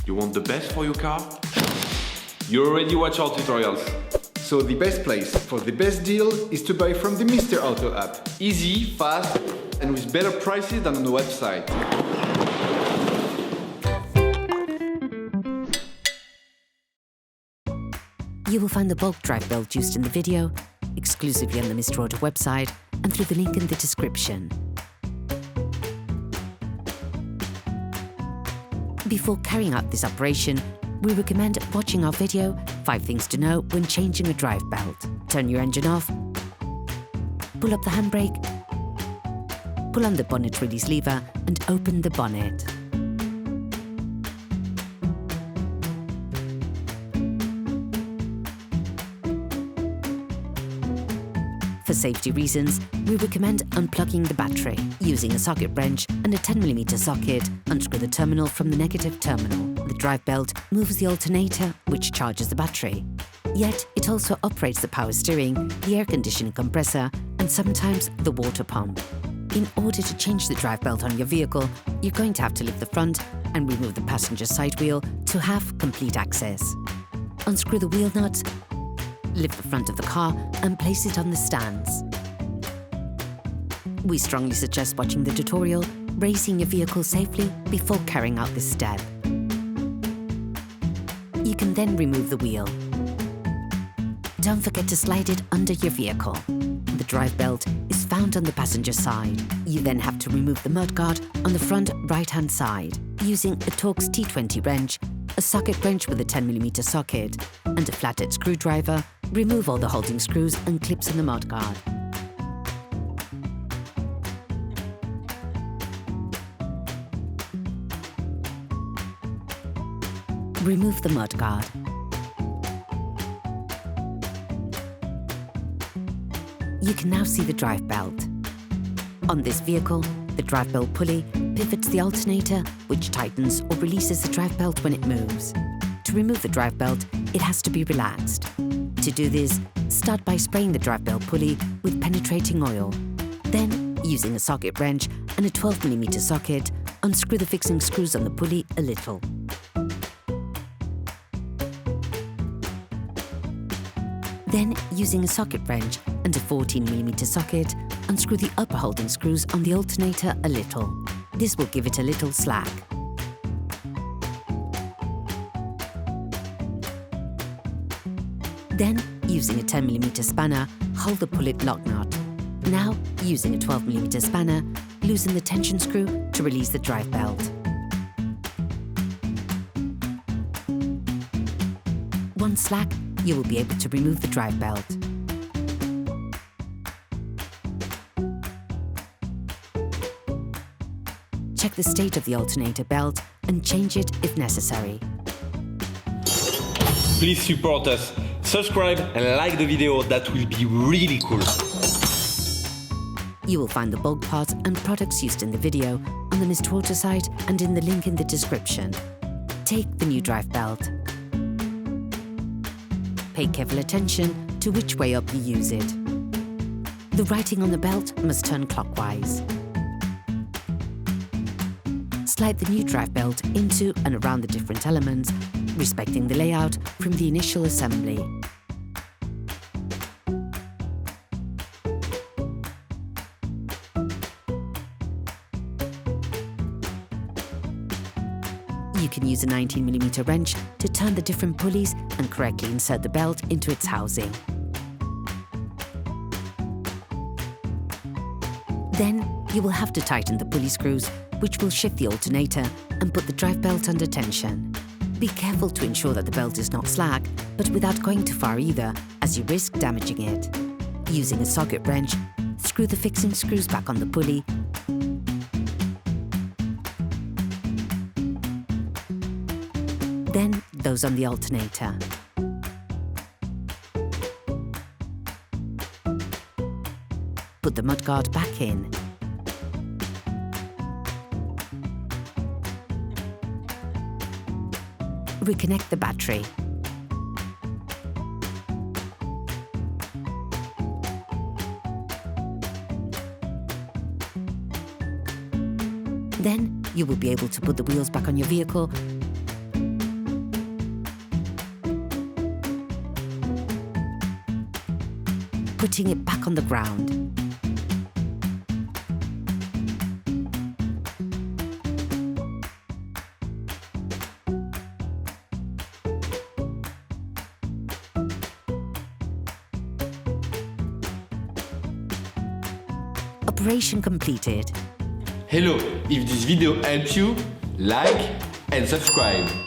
You want the best for your car? You already watch our tutorials. So the best place for the best deal is to buy from the Mr. Auto app. Easy, fast, and with better prices than on the website. You will find the bulk drive belt used in the video exclusively on the Mr. Auto website and through the link in the description. Before carrying out this operation, we recommend watching our video 5 things to know when changing a drive belt. Turn your engine off, pull up the handbrake, pull on the bonnet release lever and open the bonnet. For safety reasons, we recommend unplugging the battery. Using a socket wrench and a 10mm socket, unscrew the terminal from the negative terminal. The drive belt moves the alternator, which charges the battery. Yet, it also operates the power steering, the air conditioning compressor, and sometimes the water pump. In order to change the drive belt on your vehicle, you're going to have to lift the front and remove the passenger side wheel to have complete access. Unscrew the wheel nuts, lift the front of the car and place it on the stands. We strongly suggest watching the tutorial, raising your vehicle safely before carrying out this step. You can then remove the wheel. Don't forget to slide it under your vehicle. The drive belt is found on the passenger side. You then have to remove the mudguard on the front right-hand side. Using a Torx T20 wrench, a socket wrench with a 10mm socket, and a flathead screwdriver, remove all the holding screws and clips in the mudguard. Remove the mudguard. You can now see the drive belt. On this vehicle, the drive belt pulley pivots the alternator, which tightens or releases the drive belt when it moves. To remove the drive belt, it has to be relaxed. To do this, start by spraying the drive belt pulley with penetrating oil. Then, using a socket wrench and a 12mm socket, unscrew the fixing screws on the pulley a little. Then, using a socket wrench and a 14mm socket, unscrew the upper holding screws on the alternator a little. This will give it a little slack. Then, using a 10mm spanner, hold the pullet lock nut. Now, using a 12mm spanner, loosen the tension screw to release the drive belt. Once slack, you will be able to remove the drive belt. Check the state of the alternator belt and change it if necessary. Please support us. Subscribe and like the video, that will be really cool. You will find the bulk parts and products used in the video on the Mr. Auto site and in the link in the description. Take the new drive belt. Pay careful attention to which way up you use it. The writing on the belt must turn clockwise. Slide the new drive belt into and around the different elements, respecting the layout from the initial assembly. You can use a 19mm wrench to turn the different pulleys and correctly insert the belt into its housing. Then, you will have to tighten the pulley screws, which will shift the alternator and put the drive belt under tension. Be careful to ensure that the belt is not slack, but without going too far either, as you risk damaging it. Using a socket wrench, screw the fixing screws back on the pulley. Then those on the alternator. Put the mudguard back in. Reconnect the battery. Then you will be able to put the wheels back on your vehicle putting it back on the ground. Operation completed. Hello, if this video helped you, like and subscribe.